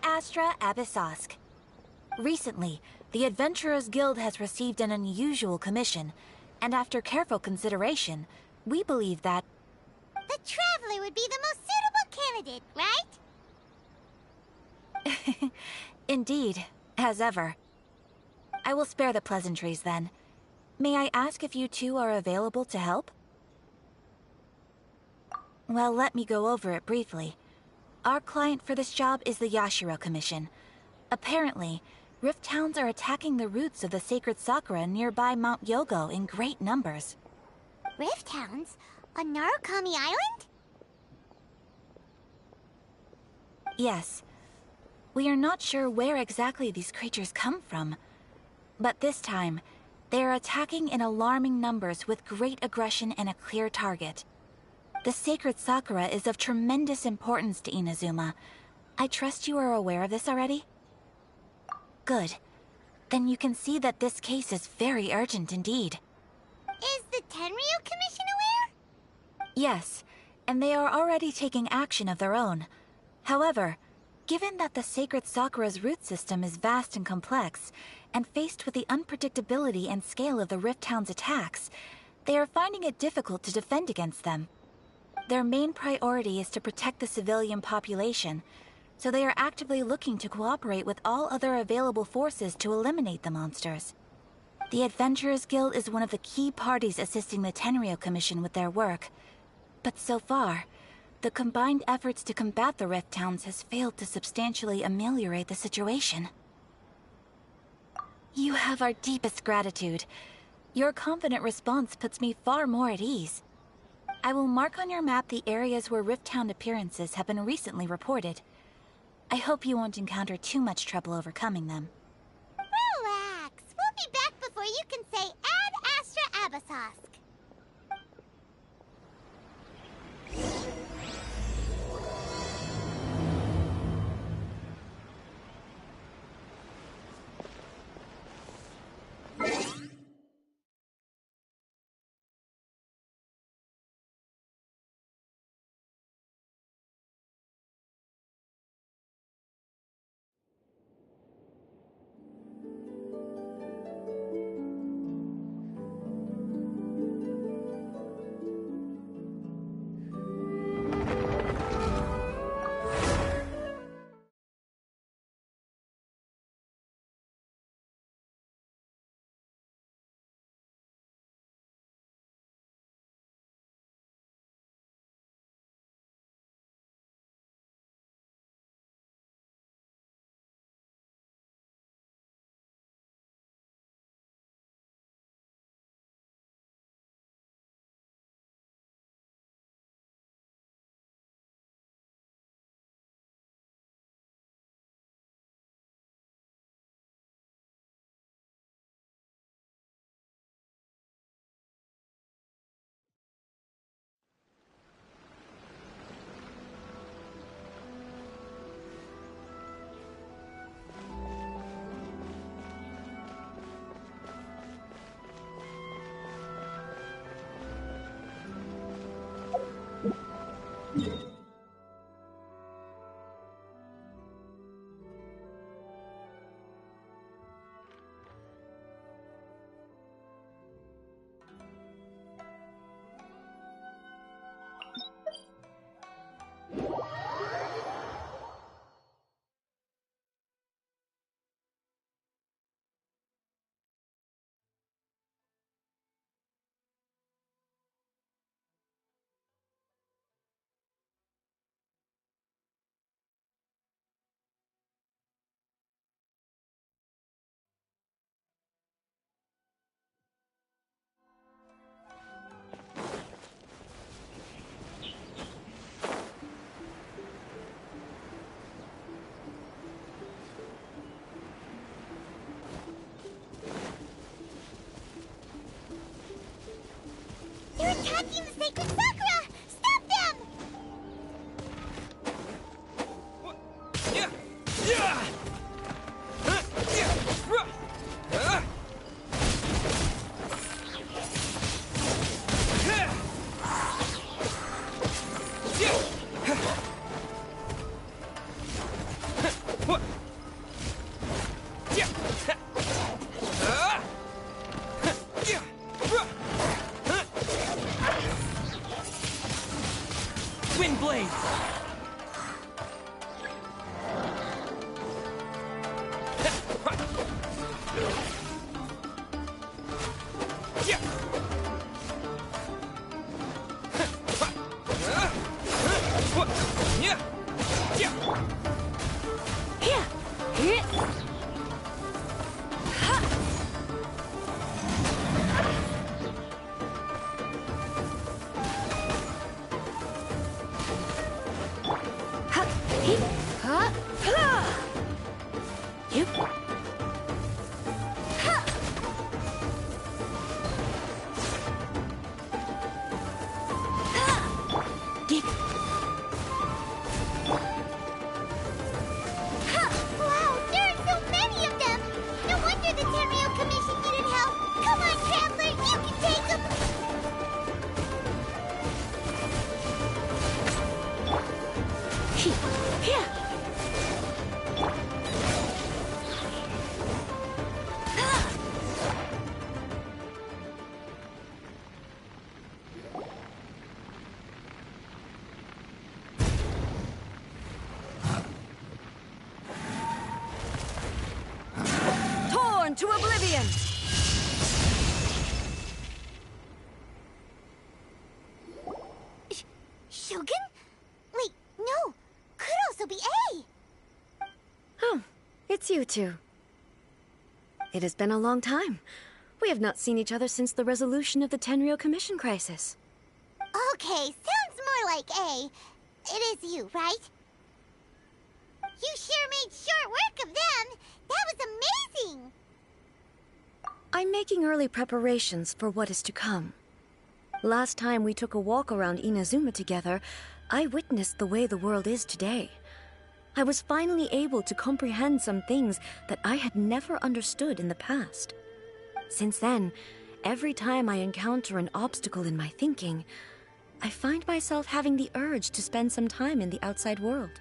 Astra Abyssosk. Recently, the Adventurers Guild has received an unusual commission, and after careful consideration, we believe that... The Traveler would be the most suitable candidate, right? Indeed, as ever. I will spare the pleasantries then. May I ask if you two are available to help? Well, let me go over it briefly. Our client for this job is the Yashiro Commission. Apparently, Rift Hounds are attacking the roots of the sacred Sakura nearby Mount Yogo in great numbers. Rift Hounds? On Narukami Island? Yes. We are not sure where exactly these creatures come from. But this time, they are attacking in alarming numbers with great aggression and a clear target. The sacred Sakura is of tremendous importance to Inazuma. I trust you are aware of this already? Good. Then you can see that this case is very urgent indeed. Is the Tenryu Commission aware? Yes, and they are already taking action of their own. However, given that the sacred Sakura's root system is vast and complex, and faced with the unpredictability and scale of the Rift Hound's attacks, they are finding it difficult to defend against them. Their main priority is to protect the civilian population, so they are actively looking to cooperate with all other available forces to eliminate the monsters. The Adventurers Guild is one of the key parties assisting the Tenryu Commission with their work, but so far, the combined efforts to combat the Rift Hounds has failed to substantially ameliorate the situation. You have our deepest gratitude. Your confident response puts me far more at ease. I will mark on your map the areas where Rift Hound appearances have been recently reported. I hope you won't encounter too much trouble overcoming them. Relax. We'll be back before you can say Ad Astra Abyssosk. They're attacking the sacred Sakura! Stop them! What? Shogun! Shogun? Wait, no. Could also be A. Oh, it's you two. It has been a long time. We have not seen each other since the resolution of the Tenryou Commission crisis. Okay, sounds more like A. It is you, right? You sure made short work of them. That was amazing. I'm making early preparations for what is to come. Last time we took a walk around Inazuma together, I witnessed the way the world is today. I was finally able to comprehend some things that I had never understood in the past. Since then, every time I encounter an obstacle in my thinking, I find myself having the urge to spend some time in the outside world.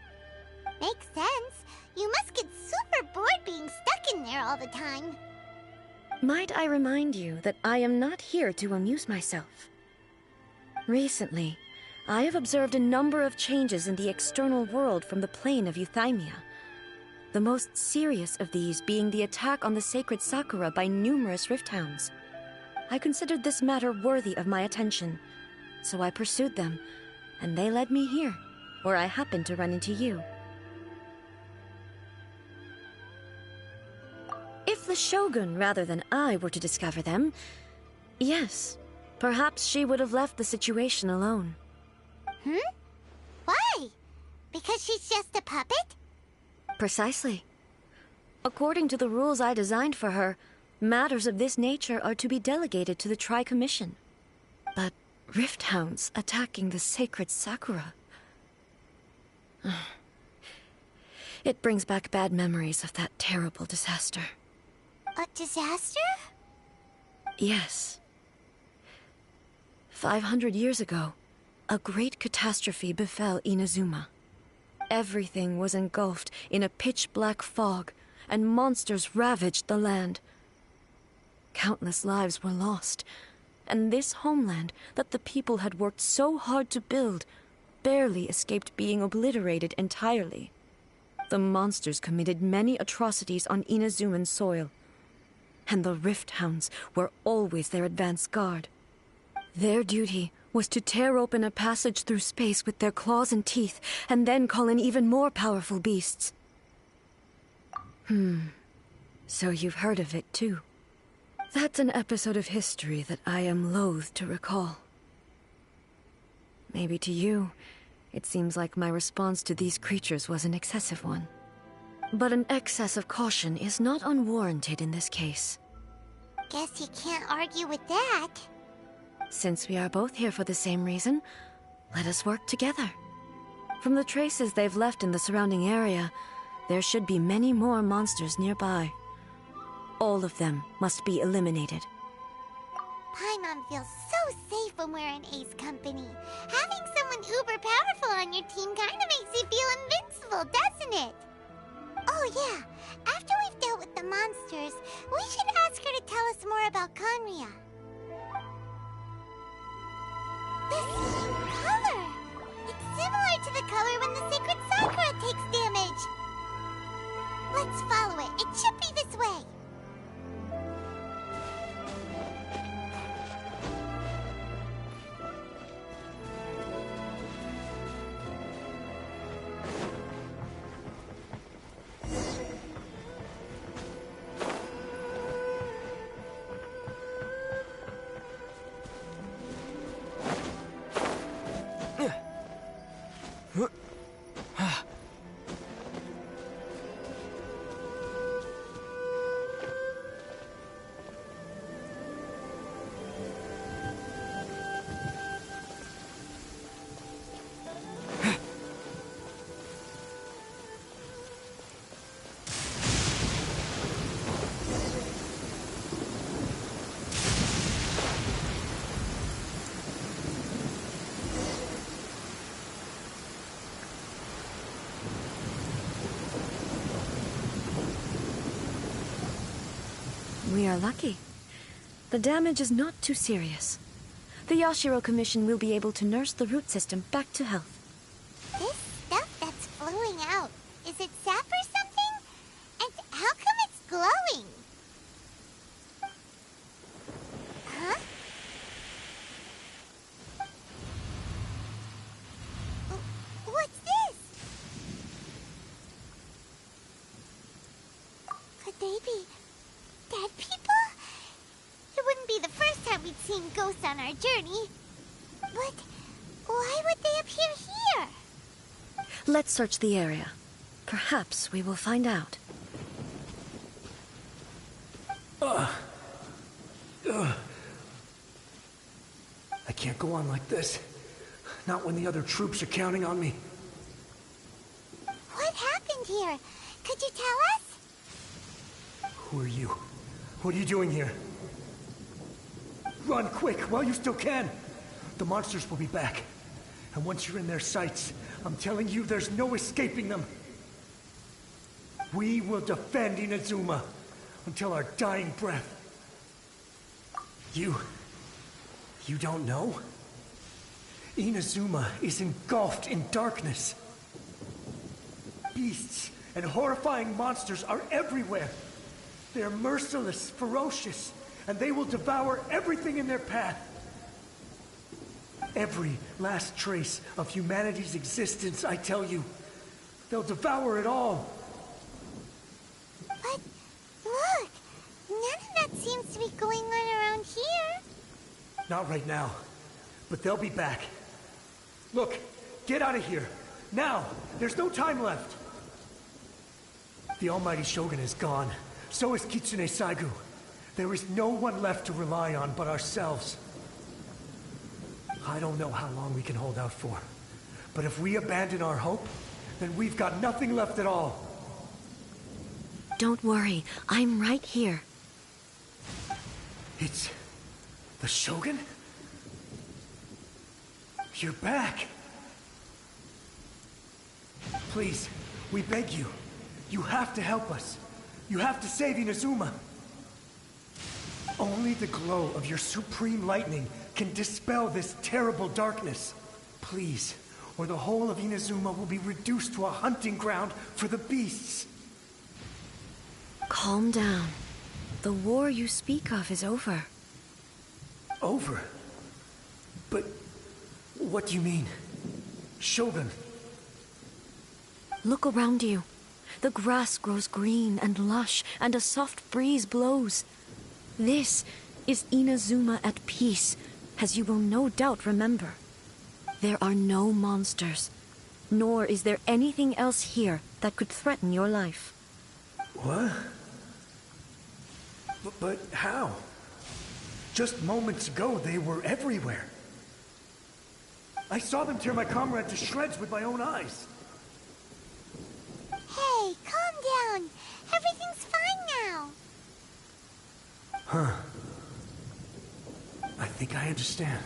Makes sense. You must get super bored being stuck in there all the time. Might I remind you that I am not here to amuse myself. Recently, I have observed a number of changes in the external world from the plane of Euthymia. The most serious of these being the attack on the sacred Sakura by numerous rift hounds. I considered this matter worthy of my attention, so I pursued them, and they led me here, where I happened to run into you. If the Shogun rather than I were to discover them, yes, perhaps she would have left the situation alone. Why? Because she's just a puppet? Precisely. According to the rules I designed for her, matters of this nature are to be delegated to the Tri-Commission. But rift hounds attacking the sacred Sakura... It brings back bad memories of that terrible disaster. A disaster? Yes. 500 years ago, a great catastrophe befell Inazuma. Everything was engulfed in a pitch-black fog, and monsters ravaged the land. Countless lives were lost, and this homeland that the people had worked so hard to build barely escaped being obliterated entirely. The monsters committed many atrocities on Inazuman soil, and the Rift Hounds were always their advance guard. Their duty was to tear open a passage through space with their claws and teeth, and then call in even more powerful beasts. So you've heard of it too. That's an episode of history that I am loath to recall. Maybe to you, it seems like my response to these creatures was an excessive one. But an excess of caution is not unwarranted in this case. Guess you can't argue with that. Since we are both here for the same reason, let us work together. From the traces they've left in the surrounding area, there should be many more monsters nearby. All of them must be eliminated. Paimon feels so safe when we're in Ace Company. Having someone uber powerful on your team kinda makes you feel invincible, doesn't it? Oh yeah, after we've dealt with the monsters, we should ask her to tell us more about Conria. The same color! It's similar to the color when the sacred Sakura takes damage! Let's follow it. It should be this way. We are lucky. The damage is not too serious. The Yashiro Commission will be able to nurse the root system back to health. This stuff that's flowing out, is it sap or something? And how come it's glowing? close on our journey. But why would they appear here? Let's search the area. Perhaps we will find out. I can't go on like this. Not when the other troops are counting on me. What happened here? Could you tell us? Who are you? What are you doing here? Run quick while you still can. The monsters will be back. And once you're in their sights, I'm telling you there's no escaping them. We will defend Inazuma until our dying breath. You don't know? Inazuma is engulfed in darkness. Beasts and horrifying monsters are everywhere. They're merciless, ferocious, and they will devour everything in their path. Every last trace of humanity's existence, I tell you. They'll devour it all. But look, none of that seems to be going on around here. Not right now, but they'll be back. Look, get out of here. Now! There's no time left! The Almighty Shogun is gone. So is Kitsune Saigu. There is no one left to rely on but ourselves. I don't know how long we can hold out for. But if we abandon our hope, then we've got nothing left at all. Don't worry, I'm right here. It's... the Shogun? You're back! Please, we beg you. You have to help us. You have to save Inazuma. Only the glow of your supreme lightning can dispel this terrible darkness. Please, or the whole of Inazuma will be reduced to a hunting ground for the beasts. Calm down. The war you speak of is over. Over? But what do you mean? Shogun? Look around you. The grass grows green and lush, and a soft breeze blows. This is Inazuma at peace, as you will no doubt remember. There are no monsters, nor is there anything else here that could threaten your life. What? But how? Just moments ago, they were everywhere. I saw them tear my comrade to shreds with my own eyes. Hey, calm down. Everything's fine now. Huh. I think I understand.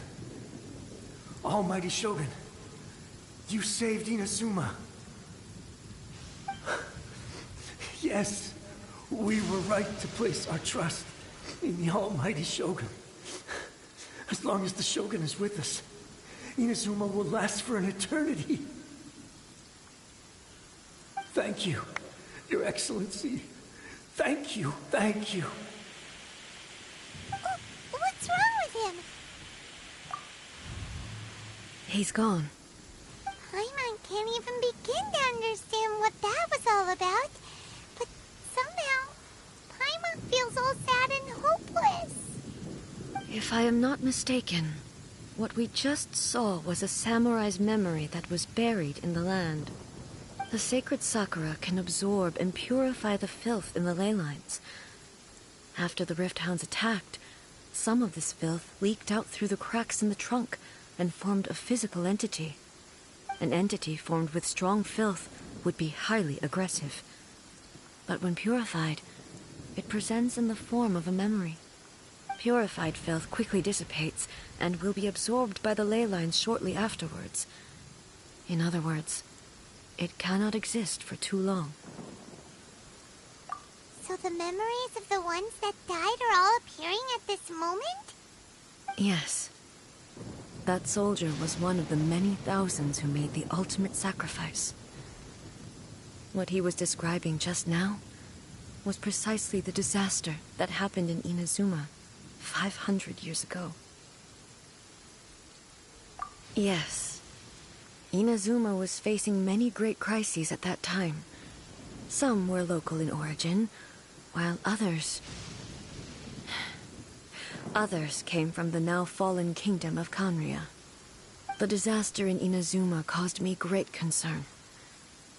Almighty Shogun, you saved Inazuma. Yes, we were right to place our trust in the Almighty Shogun. As long as the Shogun is with us, Inazuma will last for an eternity. Thank you, Your Excellency. Thank you, thank you. What's wrong with him? He's gone. Paimon can't even begin to understand what that was all about. But somehow, Paimon feels all sad and hopeless. If I am not mistaken, what we just saw was a samurai's memory that was buried in the land. The sacred sakura can absorb and purify the filth in the ley lines. After the Rift Hounds attacked, some of this filth leaked out through the cracks in the trunk and formed a physical entity. An entity formed with strong filth would be highly aggressive. But when purified, it presents in the form of a memory. Purified filth quickly dissipates and will be absorbed by the ley lines shortly afterwards. In other words, it cannot exist for too long. So the memories of the ones that died are all appearing at this moment? Yes. That soldier was one of the many thousands who made the ultimate sacrifice. What he was describing just now was precisely the disaster that happened in Inazuma 500 years ago. Yes. Inazuma was facing many great crises at that time. Some were local in origin, while others... Others came from the now fallen kingdom of Kanria. The disaster in Inazuma caused me great concern.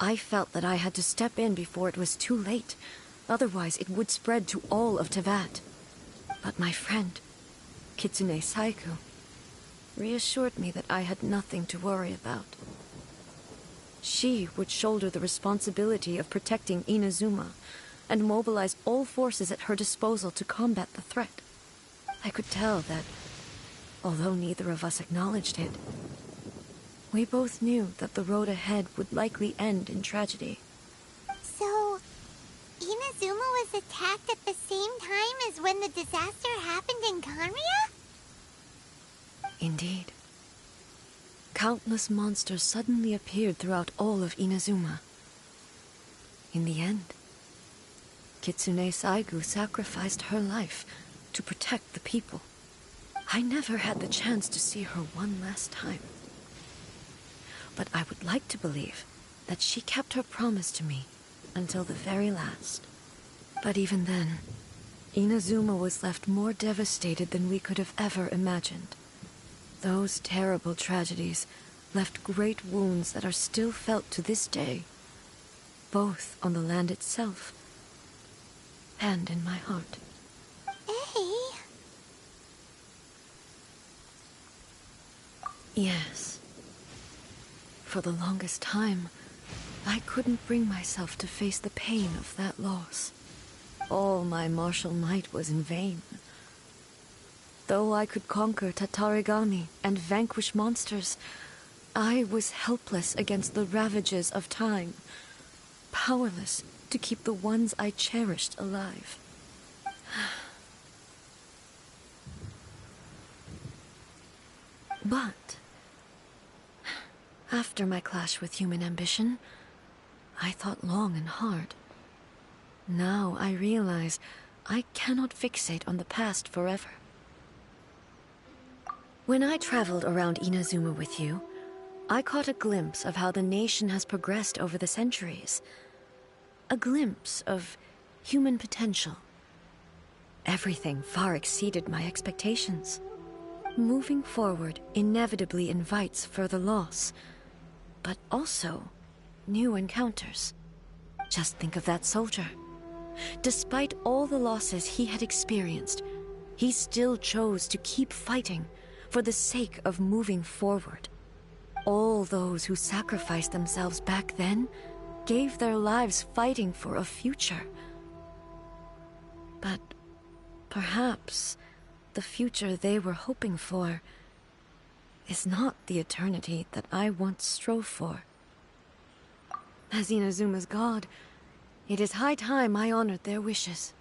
I felt that I had to step in before it was too late. Otherwise, it would spread to all of Tevat. But my friend, Kitsune Saiku, reassured me that I had nothing to worry about. She would shoulder the responsibility of protecting Inazuma and mobilize all forces at her disposal to combat the threat. I could tell that, although neither of us acknowledged it, we both knew that the road ahead would likely end in tragedy. So, Inazuma was attacked at the same time as when the disaster happened in Kanria? Indeed. Countless monsters suddenly appeared throughout all of Inazuma. In the end, Kitsune Saigu sacrificed her life to protect the people. I never had the chance to see her one last time. But I would like to believe that she kept her promise to me until the very last. But even then, Inazuma was left more devastated than we could have ever imagined. Those terrible tragedies left great wounds that are still felt to this day, both on the land itself and in my heart. Hey. Yes. For the longest time, I couldn't bring myself to face the pain of that loss. All my martial might was in vain. Though I could conquer Tatarigami and vanquish monsters, I was helpless against the ravages of time, powerless to keep the ones I cherished alive. But after my clash with human ambition, I thought long and hard. Now I realize I cannot fixate on the past forever. When I traveled around Inazuma with you, I caught a glimpse of how the nation has progressed over the centuries. A glimpse of human potential. Everything far exceeded my expectations. Moving forward inevitably invites further loss, but also new encounters. Just think of that soldier. Despite all the losses he had experienced, he still chose to keep fighting for the sake of moving forward. All those who sacrificed themselves back then gave their lives fighting for a future. But perhaps the future they were hoping for is not the eternity that I once strove for. As Inazuma's god, it is high time I honored their wishes.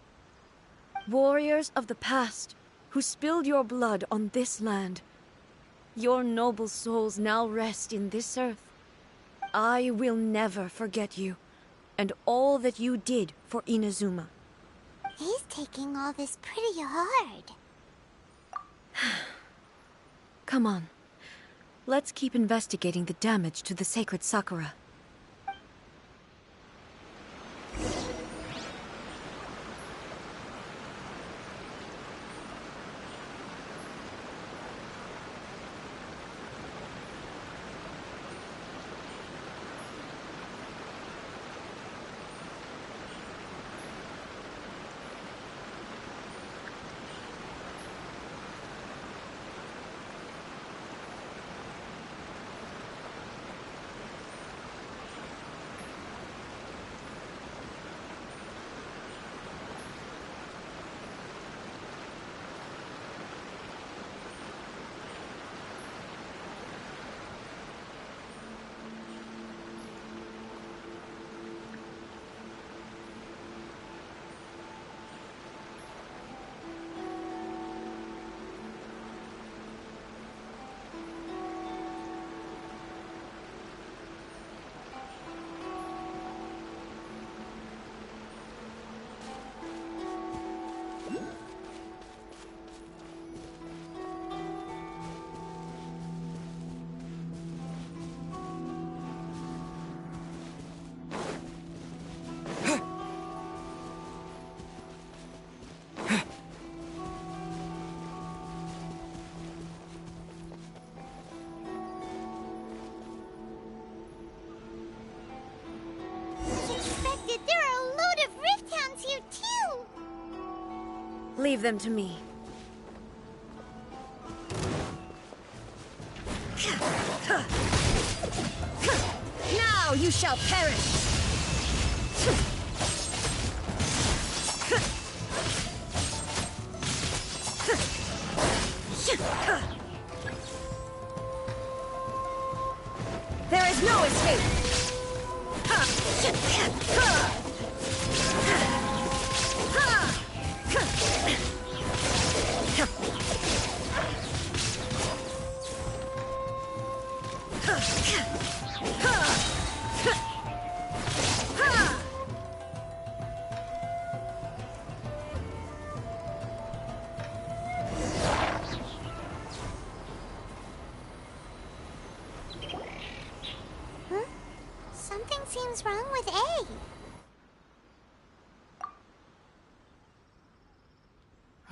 Warriors of the past, who spilled your blood on this land, your noble souls now rest in this earth. I will never forget you, and all that you did for Inazuma. He's taking all this pretty hard. Come on. Let's keep investigating the damage to the sacred Sakura. Leave them to me. Now you shall perish! There is no escape! Something seems wrong with A.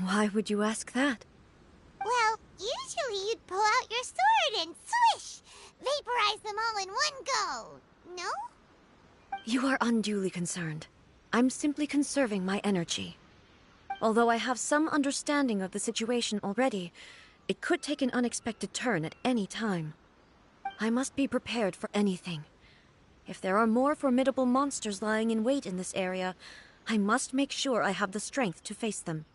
Why would you ask that? Well, usually you'd pull out your sword and swish! Vaporize them all in one go, no? You are unduly concerned. I'm simply conserving my energy. Although I have some understanding of the situation already, it could take an unexpected turn at any time. I must be prepared for anything. If there are more formidable monsters lying in wait in this area, I must make sure I have the strength to face them.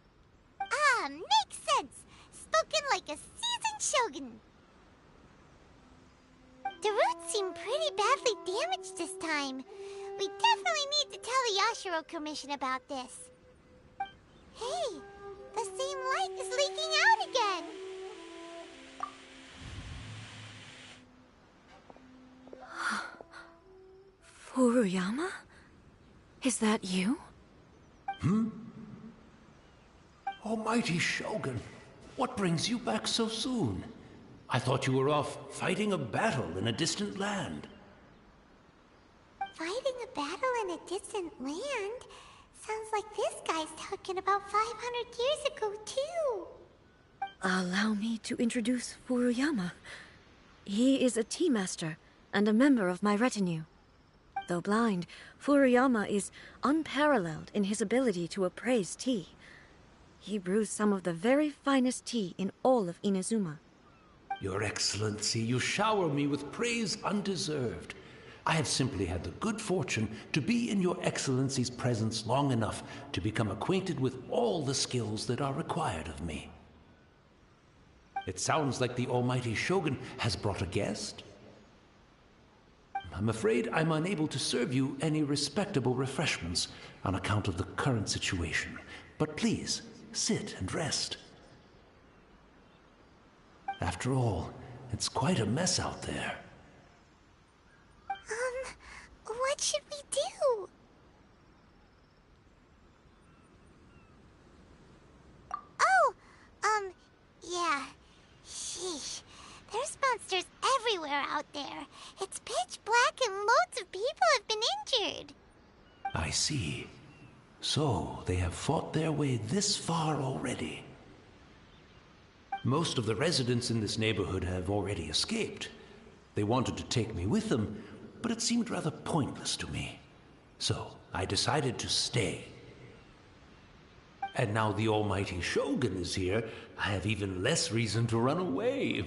Ah, makes sense! Spoken like a seasoned shogun. The roots seem pretty badly damaged this time. We definitely need to tell the Yashiro Commission about this. Hey, the same light is leaking out again! Furuyama? Is that you? Almighty Shogun, what brings you back so soon? I thought you were off fighting a battle in a distant land. Fighting a battle in a distant land? Sounds like this guy's talking about 500 years ago, too. Allow me to introduce Furuyama. He is a tea master and a member of my retinue. Though blind, Furuyama is unparalleled in his ability to appraise tea. He brews some of the very finest tea in all of Inazuma. Your Excellency, you shower me with praise undeserved. I have simply had the good fortune to be in Your Excellency's presence long enough to become acquainted with all the skills that are required of me. It sounds like the Almighty Shogun has brought a guest. I'm afraid I'm unable to serve you any respectable refreshments on account of the current situation. But please, sit and rest. After all, it's quite a mess out there. What should we do? Oh, yeah. Sheesh. There's monsters everywhere out there. It's pitch black and loads of people have been injured. I see. So, they have fought their way this far already. Most of the residents in this neighborhood have already escaped. They wanted to take me with them, but it seemed rather pointless to me. So, I decided to stay. And now the Almighty Shogun is here, I have even less reason to run away.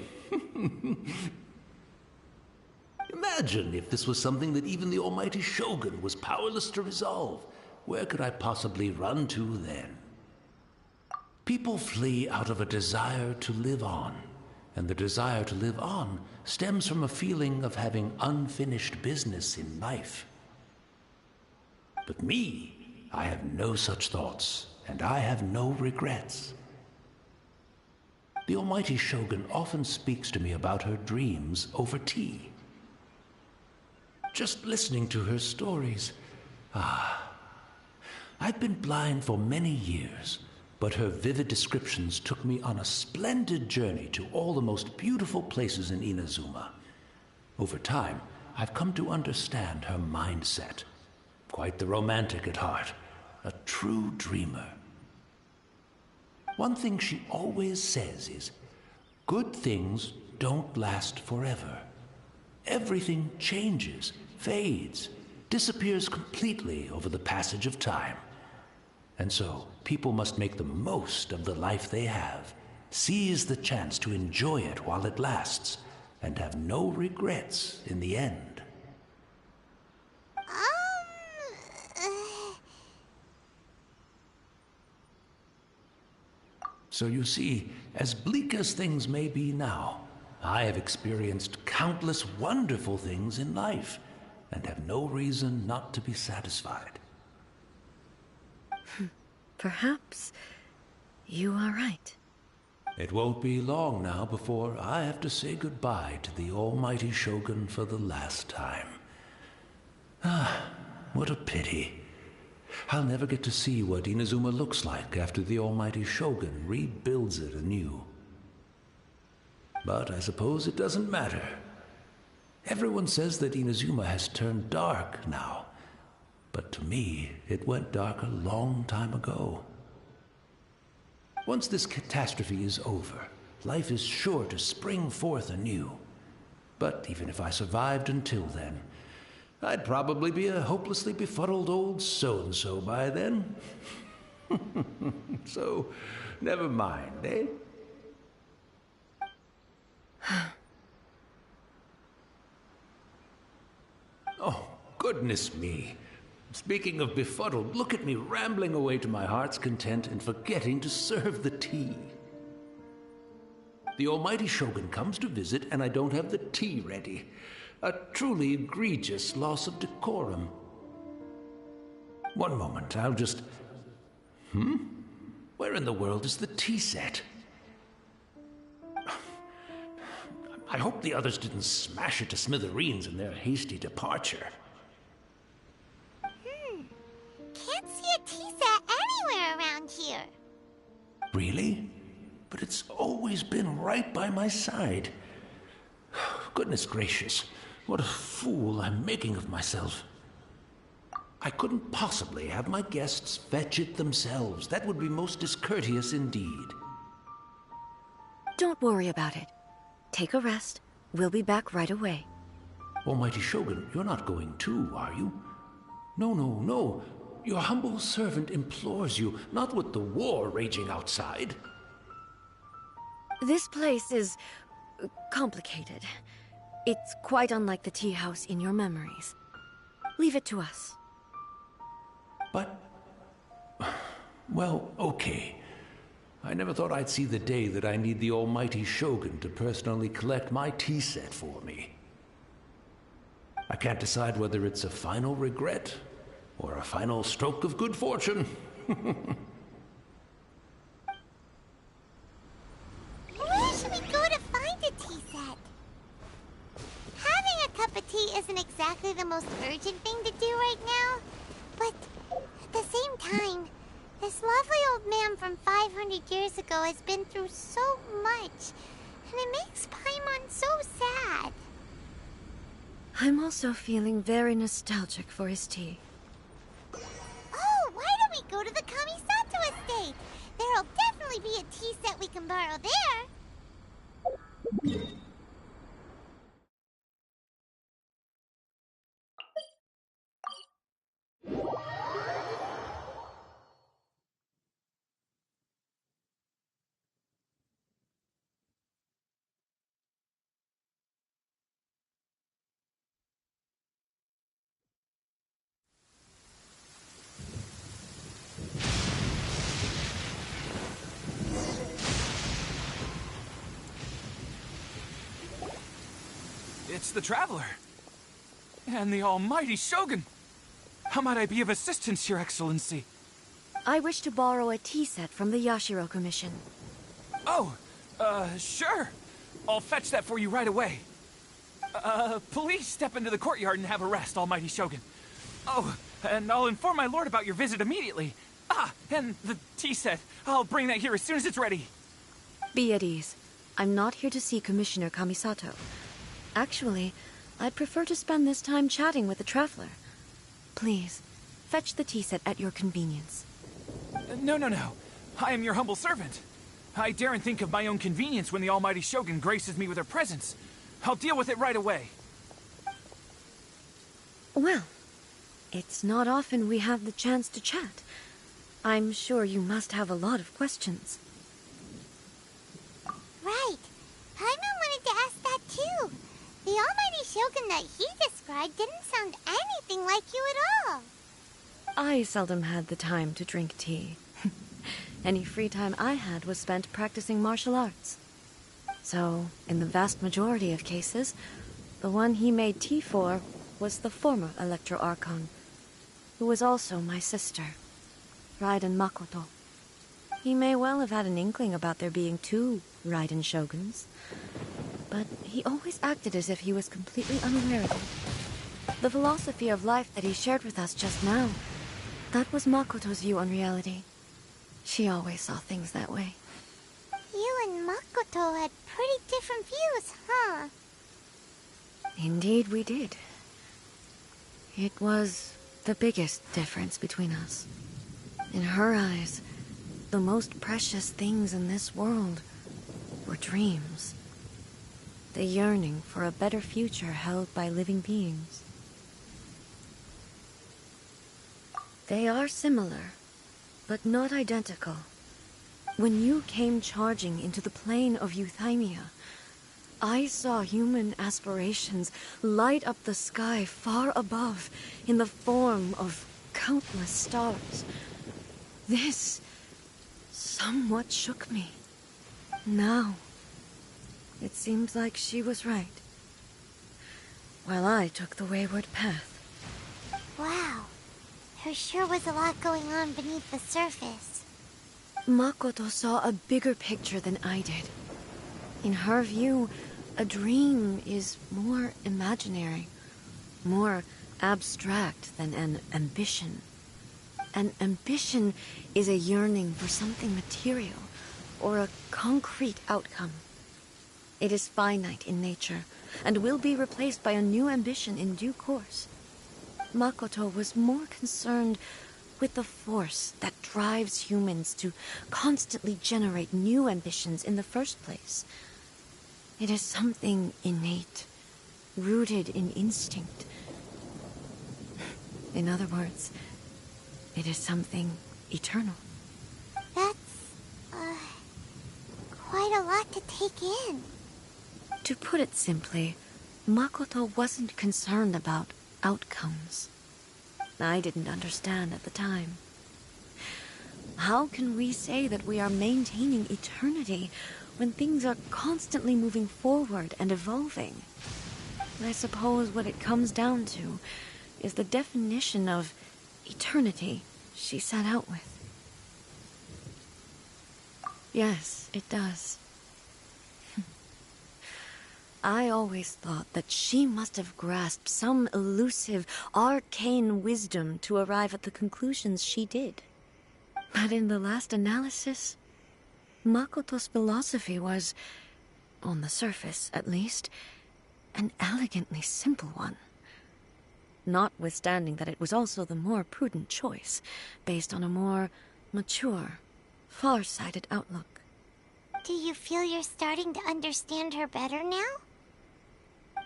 Imagine if this was something that even the Almighty Shogun was powerless to resolve. Where could I possibly run to then? People flee out of a desire to live on, and the desire to live on stems from a feeling of having unfinished business in life. But me, I have no such thoughts, and I have no regrets. The Almighty Shogun often speaks to me about her dreams over tea. Just listening to her stories, I've been blind for many years, but her vivid descriptions took me on a splendid journey to all the most beautiful places in Inazuma. Over time, I've come to understand her mindset. Quite the romantic at heart, a true dreamer. One thing she always says is, good things don't last forever. Everything changes, fades, disappears completely over the passage of time. And so, people must make the most of the life they have, seize the chance to enjoy it while it lasts, and have no regrets in the end. So you see, as bleak as things may be now, I have experienced countless wonderful things in life, and have no reason not to be satisfied. Perhaps you are right. It won't be long now before I have to say goodbye to the almighty Shogun for the last time. Ah, what a pity. I'll never get to see what Inazuma looks like after the almighty Shogun rebuilds it anew. But I suppose it doesn't matter. Everyone says that Inazuma has turned dark now, but to me, it went dark a long time ago. Once this catastrophe is over, life is sure to spring forth anew. But even if I survived until then, I'd probably be a hopelessly befuddled old so-and-so by then. So, never mind, eh? Oh, goodness me. Speaking of befuddled, look at me rambling away to my heart's content and forgetting to serve the tea. The almighty Shogun comes to visit and I don't have the tea ready. A truly egregious loss of decorum. One moment, I'll just... Where in the world is the tea set? I hope the others didn't smash it to smithereens in their hasty departure. Can't see a tea set anywhere around here. Really? But it's always been right by my side. Goodness gracious, what a fool I'm making of myself. I couldn't possibly have my guests fetch it themselves. That would be most discourteous indeed. Don't worry about it. Take a rest. We'll be back right away. Almighty Shogun, you're not going too, are you? No, no, no. Your humble servant implores you, not with the war raging outside. This place is complicated. It's quite unlike the tea house in your memories. Leave it to us. But... well, okay. I never thought I'd see the day that I need the almighty Shogun to personally collect my tea set for me. I can't decide whether it's a final regret or a final stroke of good fortune. Where should we go to find a tea set? Having a cup of tea isn't exactly the most urgent thing to do right now, but at the same time, this lovely old man from 500 years ago has been through so much, and it makes Paimon so sad. I'm also feeling very nostalgic for his tea. Oh, why don't we go to the Kamisato estate? There'll definitely be a tea set we can borrow there. It's the Traveler. And the almighty Shogun. How might I be of assistance, Your Excellency? I wish to borrow a tea set from the Yashiro Commission. Oh, sure. I'll fetch that for you right away. Please step into the courtyard and have a rest, almighty Shogun. Oh, and I'll inform my lord about your visit immediately. Ah, and the tea set. I'll bring that here as soon as it's ready. Be at ease. I'm not here to see Commissioner Kamisato. Actually, I'd prefer to spend this time chatting with the Traveler. Please, fetch the tea set at your convenience. No. I am your humble servant. I daren't think of my own convenience when the almighty Shogun graces me with her presence. I'll deal with it right away. Well, it's not often we have the chance to chat. I'm sure you must have a lot of questions. Right. Paimon wanted to ask that too. The almighty shogun that he described didn't sound anything like you at all. I seldom had the time to drink tea. Any free time I had was spent practicing martial arts. So, in the vast majority of cases, the one he made tea for was the former Electro Archon, who was also my sister, Raiden Makoto. He may well have had an inkling about there being two Raiden Shoguns, but he always acted as if he was completely unaware of it. The philosophy of life that he shared with us just now, that was Makoto's view on reality. She always saw things that way. You and Makoto had pretty different views, huh? Indeed we did. It was the biggest difference between us. In her eyes, the most precious things in this world were dreams. The yearning for a better future held by living beings. They are similar, but not identical. When you came charging into the plane of Euthymia, I saw human aspirations light up the sky far above in the form of countless stars. This somewhat shook me. Now, it seems like she was right, while I took the wayward path. Wow. There sure was a lot going on beneath the surface. Makoto saw a bigger picture than I did. In her view, a dream is more imaginary, more abstract than an ambition. An ambition is a yearning for something material, or a concrete outcome. It is finite in nature, and will be replaced by a new ambition in due course. Makoto was more concerned with the force that drives humans to constantly generate new ambitions in the first place. It is something innate, rooted in instinct. In other words, it is something eternal. That's, quite a lot to take in. To put it simply, Makoto wasn't concerned about outcomes. I didn't understand at the time. How can we say that we are maintaining eternity when things are constantly moving forward and evolving? I suppose what it comes down to is the definition of eternity she set out with. Yes, it does. I always thought that she must have grasped some elusive, arcane wisdom to arrive at the conclusions she did. But in the last analysis, Makoto's philosophy was, on the surface at least, an elegantly simple one. Notwithstanding that it was also the more prudent choice, based on a more mature, far-sighted outlook. Do you feel you're starting to understand her better now?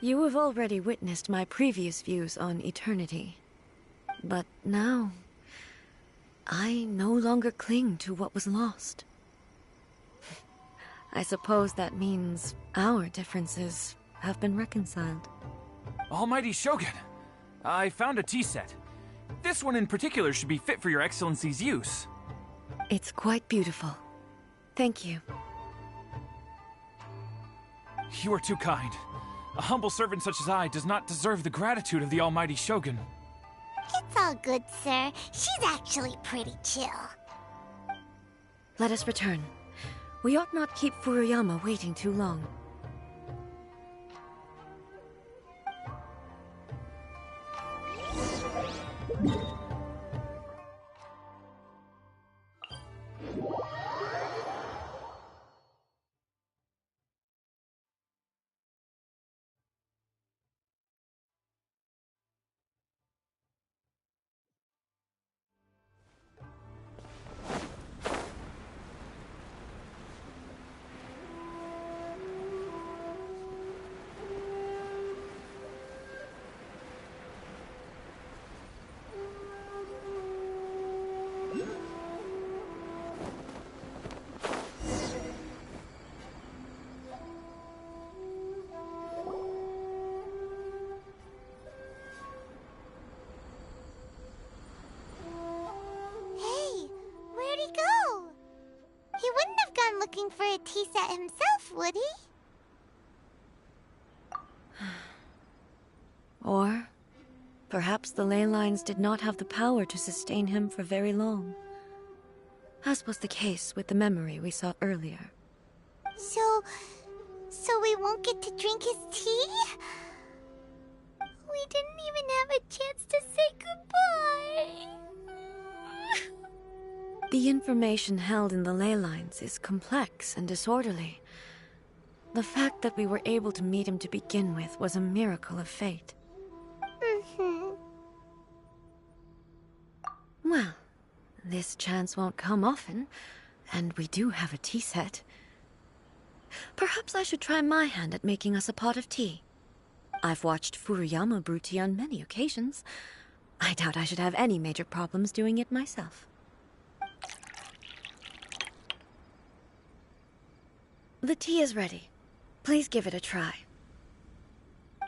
You have already witnessed my previous views on eternity. But now, I no longer cling to what was lost. I suppose that means our differences have been reconciled. Almighty Shogun, I found a tea set. This one in particular should be fit for your Excellency's use. It's quite beautiful. Thank you. You are too kind. A humble servant such as I does not deserve the gratitude of the Almighty Shogun. It's all good, sir. She's actually pretty chill. Let us return. We ought not keep Furuyama waiting too long. looking for a tea set himself, would he? Or perhaps the ley lines did not have the power to sustain him for very long, as was the case with the memory we saw earlier. So we won't get to drink his tea? We didn't even have a chance to say goodbye. The information held in the ley lines is complex and disorderly. The fact that we were able to meet him to begin with was a miracle of fate. Well, this chance won't come often, and we do have a tea set. Perhaps I should try my hand at making us a pot of tea. I've watched Furuyama brew tea on many occasions. I doubt I should have any major problems doing it myself. The tea is ready. Please give it a try.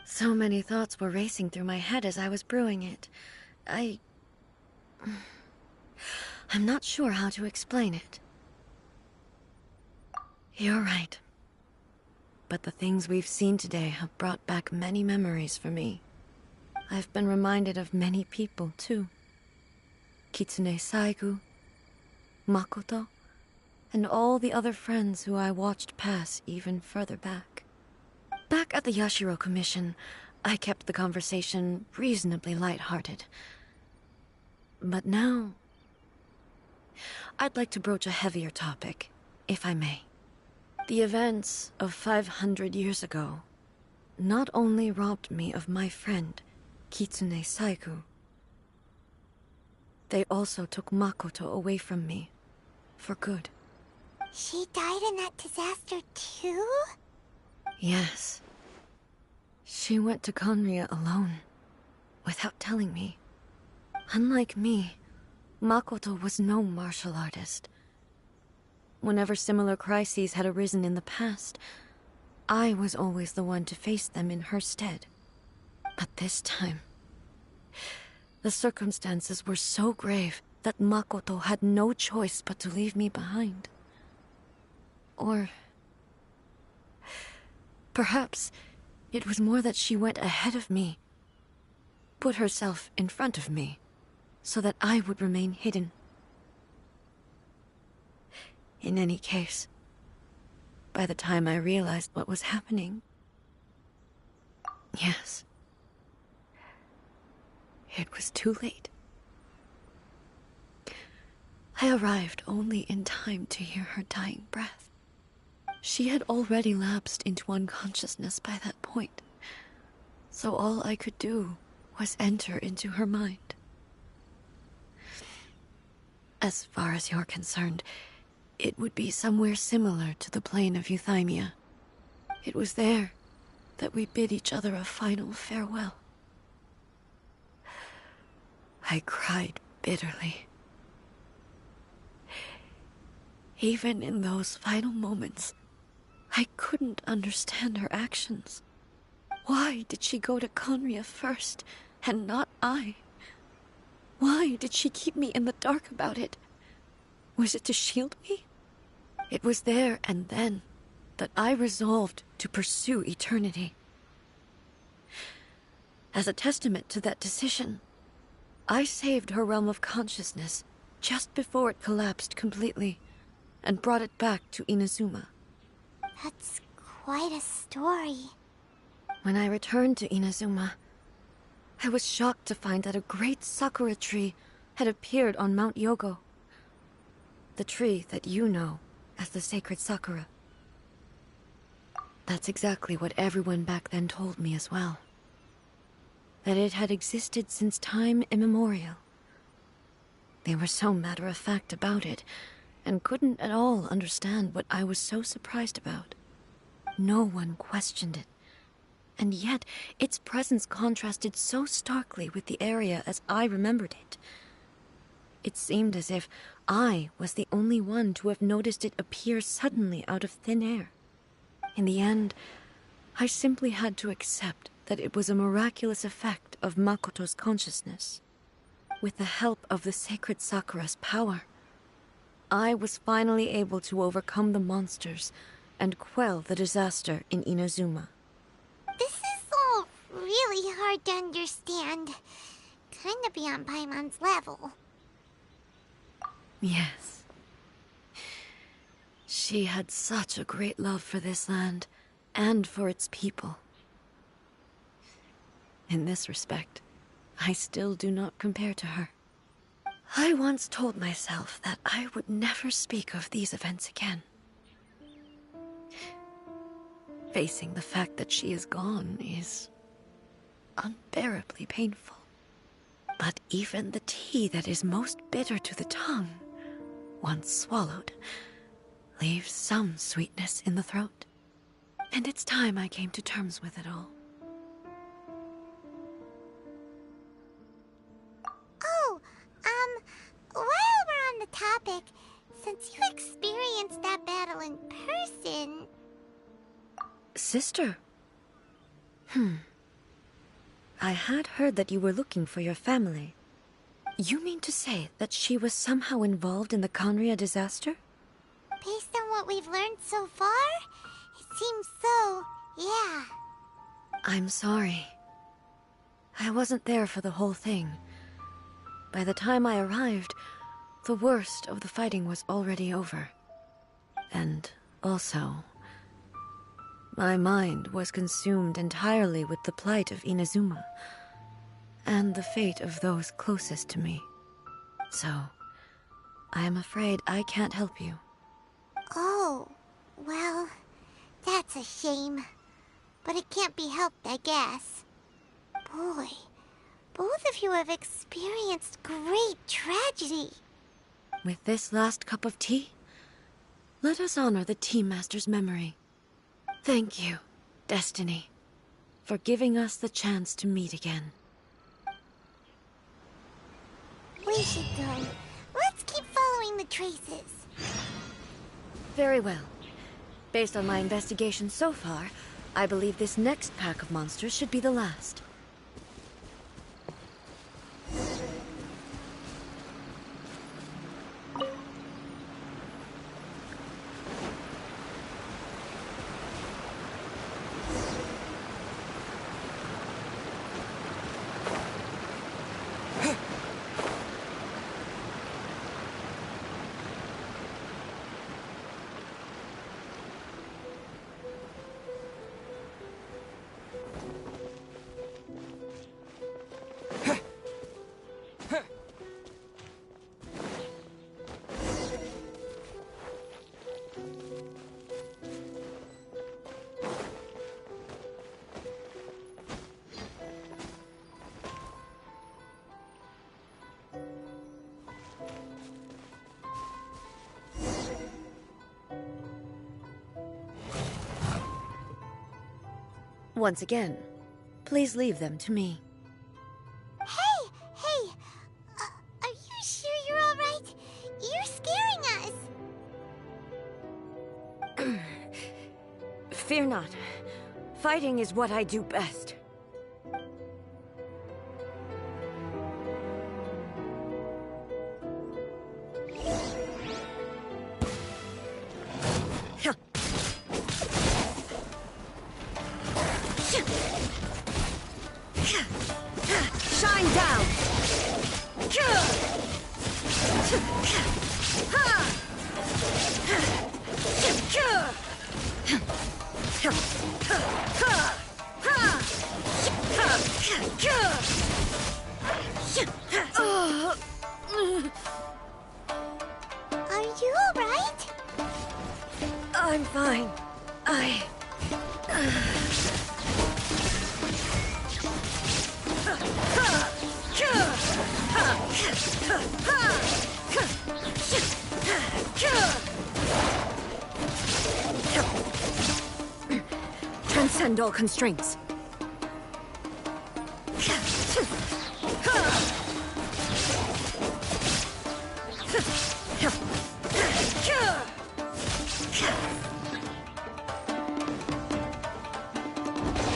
So many thoughts were racing through my head as I was brewing it. I'm not sure how to explain it. You're right. But the things we've seen today have brought back many memories for me. I've been reminded of many people, too. Kitsune Saigu, Makoto, and all the other friends who I watched pass even further back. Back at the Yashiro Commission, I kept the conversation reasonably light-hearted. But now, I'd like to broach a heavier topic, if I may. The events of 500 years ago not only robbed me of my friend, Kitsune Saigu, they also took Makoto away from me, for good. She died in that disaster too? Yes. She went to Conria alone, without telling me. Unlike me, Makoto was no martial artist. Whenever similar crises had arisen in the past, I was always the one to face them in her stead. But this time, the circumstances were so grave that Makoto had no choice but to leave me behind. Or perhaps it was more that she went ahead of me, put herself in front of me, so that I would remain hidden. In any case, by the time I realized what was happening, yes, it was too late. I arrived only in time to hear her dying breath. She had already lapsed into unconsciousness by that point, so all I could do was enter into her mind. As far as you're concerned, it would be somewhere similar to the plane of Euthymia. It was there that we bid each other a final farewell. I cried bitterly. Even in those final moments, I couldn't understand her actions. Why did she go to Conria first, and not I? Why did she keep me in the dark about it? Was it to shield me? It was there and then that I resolved to pursue eternity. As a testament to that decision, I saved her realm of consciousness just before it collapsed completely, and brought it back to Inazuma. That's quite a story. When I returned to Inazuma, I was shocked to find that a great sakura tree had appeared on Mount Yogo. The tree that you know as the sacred sakura. That's exactly what everyone back then told me as well. That it had existed since time immemorial. They were so matter-of-fact about it, and couldn't at all understand what I was so surprised about. No one questioned it, and yet its presence contrasted so starkly with the area as I remembered it. It seemed as if I was the only one to have noticed it appear suddenly out of thin air. In the end, I simply had to accept that it was a miraculous effect of Makoto's consciousness. With the help of the sacred Sakura's power, I was finally able to overcome the monsters and quell the disaster in Inazuma. This is all really hard to understand. Kinda beyond Paimon's level. Yes. She had such a great love for this land, and for its people. In this respect, I still do not compare to her. I once told myself that I would never speak of these events again. Facing the fact that she is gone is unbearably painful. But even the tea that is most bitter to the tongue, once swallowed, leaves some sweetness in the throat. And it's time I came to terms with it all. Oh, while we're on the topic, since you experienced that battle in person... Sister? I had heard that you were looking for your family. You mean to say that she was somehow involved in the Conria disaster? Based on what we've learned so far, it seems so, yeah. I'm sorry. I wasn't there for the whole thing. By the time I arrived, the worst of the fighting was already over. And also, my mind was consumed entirely with the plight of Inazuma, and the fate of those closest to me. So, I am afraid I can't help you. Oh, well, that's a shame. But it can't be helped, I guess. Boy, both of you have experienced great tragedy. With this last cup of tea, let us honor the Tea Master's memory. Thank you, Destiny, for giving us the chance to meet again. We should go. Let's keep following the traces. Very well. Based on my investigation so far, I believe this next pack of monsters should be the last. Once again, please leave them to me. Hey! Are you sure you're all right? You're scaring us! Fear not. Fighting is what I do best. Shine down! Are you all right? I'm fine. Transcend all constraints.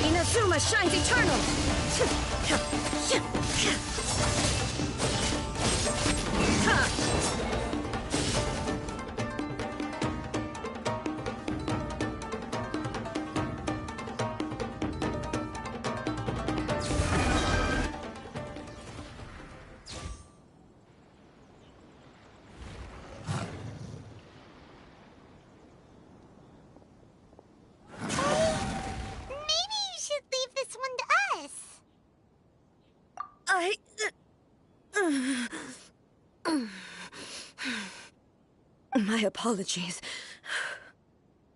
Inazuma shines eternal! My apologies.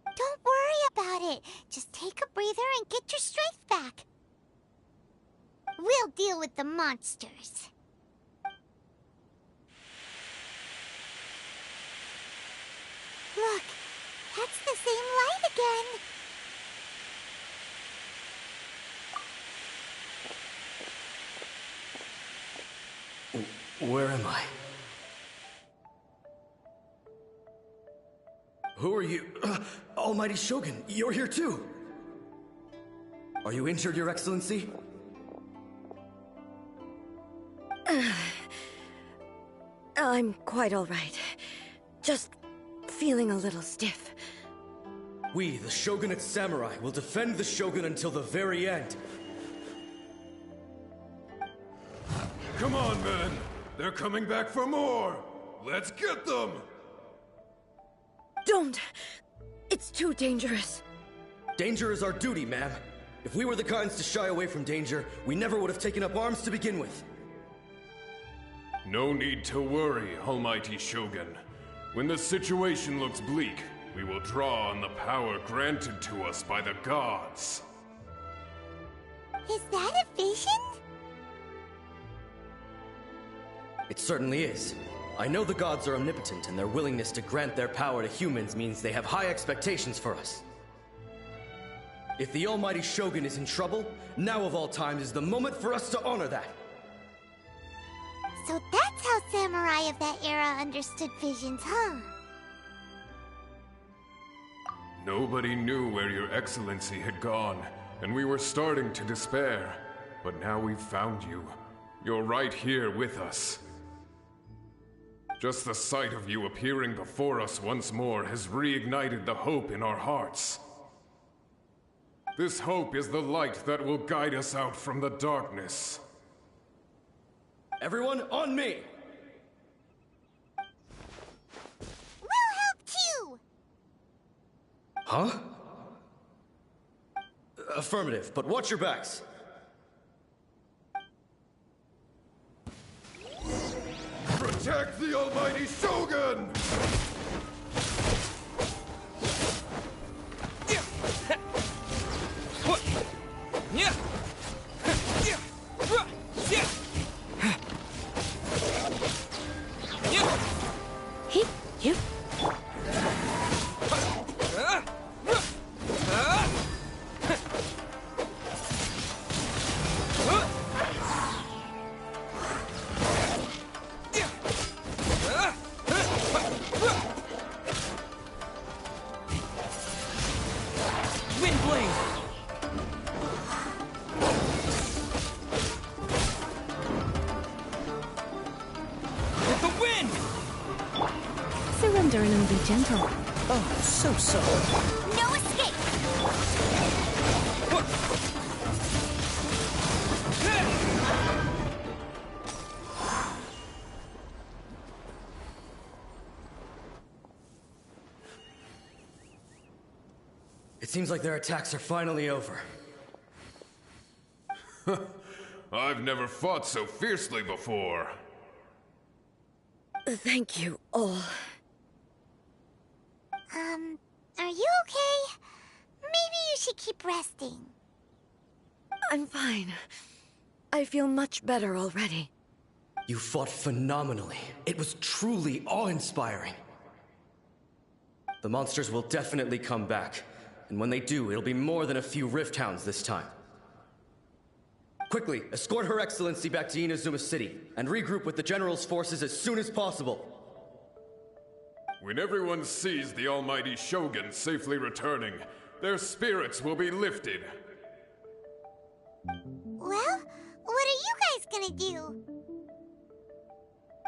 Don't worry about it. Just take a breather and get your strength back. We'll deal with the monsters. Look, that's the same light again. Where am I? Who are you? Almighty Shogun, you're here too! Are you injured, Your Excellency? I'm quite all right. Just feeling a little stiff. We, the Shogunate Samurai, will defend the Shogun until the very end. Come on, men! They're coming back for more! Let's get them! Don't! It's too dangerous. Danger is our duty, ma'am. If we were the kinds to shy away from danger, we never would have taken up arms to begin with. No need to worry, Almighty Shogun. When the situation looks bleak, we will draw on the power granted to us by the gods. Is that a vision? It certainly is. I know the gods are omnipotent, and their willingness to grant their power to humans means they have high expectations for us. If the Almighty Shogun is in trouble, now of all times is the moment for us to honor that. So that's how samurai of that era understood visions, huh? Nobody knew where Your Excellency had gone, and we were starting to despair. But now we've found you. You're right here with us. Just the sight of you appearing before us once more has reignited the hope in our hearts. This hope is the light that will guide us out from the darkness. Everyone, on me! We'll help too! Huh? Affirmative, but watch your backs. Protect the Almighty Shogun! Surrender and be gentle. Oh, so. No escape! It seems like their attacks are finally over. I've never fought so fiercely before. Thank you all. Are you okay? Maybe you should keep resting. I'm fine. I feel much better already. You fought phenomenally. It was truly awe-inspiring. The monsters will definitely come back. And when they do, it'll be more than a few Rift Hounds this time. Quickly, escort Her Excellency back to Inazuma City, and regroup with the General's forces as soon as possible. When everyone sees the Almighty Shogun safely returning, their spirits will be lifted. Well, what are you guys gonna do?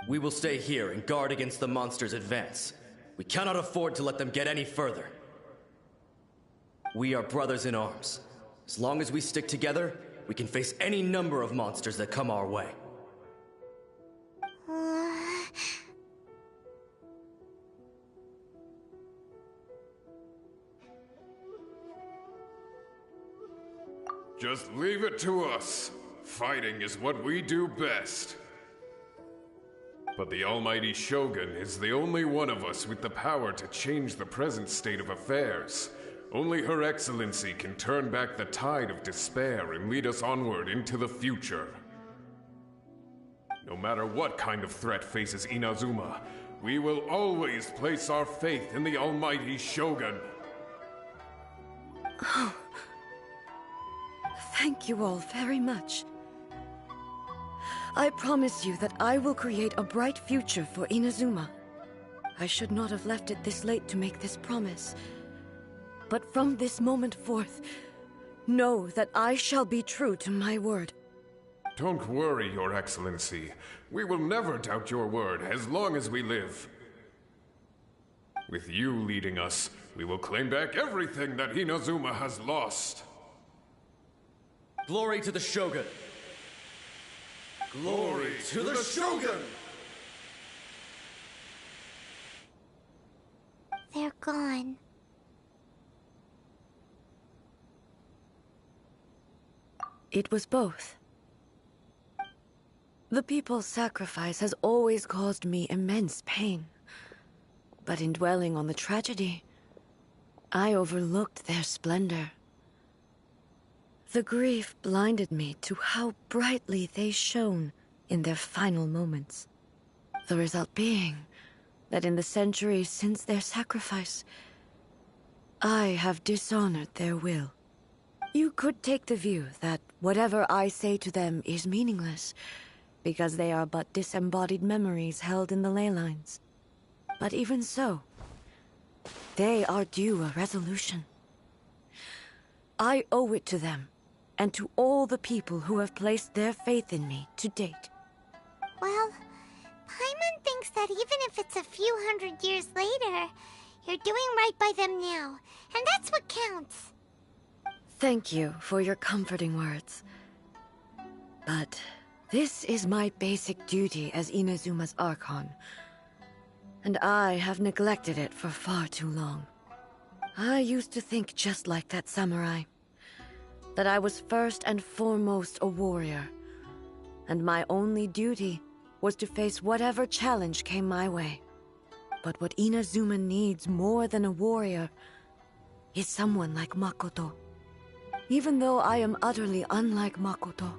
We will stay here and guard against the monsters' advance. We cannot afford to let them get any further. We are brothers in arms. As long as we stick together, we can face any number of monsters that come our way. Just leave it to us. Fighting is what we do best. But the Almighty Shogun is the only one of us with the power to change the present state of affairs. Only Her Excellency can turn back the tide of despair and lead us onward into the future. No matter what kind of threat faces Inazuma, we will always place our faith in the Almighty Shogun. Oh. Thank you all very much. I promise you that I will create a bright future for Inazuma. I should not have left it this late to make this promise. But from this moment forth, know that I shall be true to my word. Don't worry, Your Excellency. We will never doubt your word as long as we live. With you leading us, we will claim back everything that Inazuma has lost. Glory to the Shogun! Glory to the Shogun! They're gone. It was both. The people's sacrifice has always caused me immense pain. But in dwelling on the tragedy, I overlooked their splendor. The grief blinded me to how brightly they shone in their final moments. The result being that in the centuries since their sacrifice, I have dishonored their will. You could take the view that whatever I say to them is meaningless, because they are but disembodied memories held in the ley lines. But even so, they are due a resolution. I owe it to them, and to all the people who have placed their faith in me to date. Well, Paimon thinks that even if it's a few hundred years later, you're doing right by them now, and that's what counts. Thank you for your comforting words. But this is my basic duty as Inazuma's Archon, and I have neglected it for far too long. I used to think just like that samurai, that I was first and foremost a warrior, and my only duty was to face whatever challenge came my way. But what Inazuma needs more than a warrior is someone like Makoto. Even though I am utterly unlike Makoto,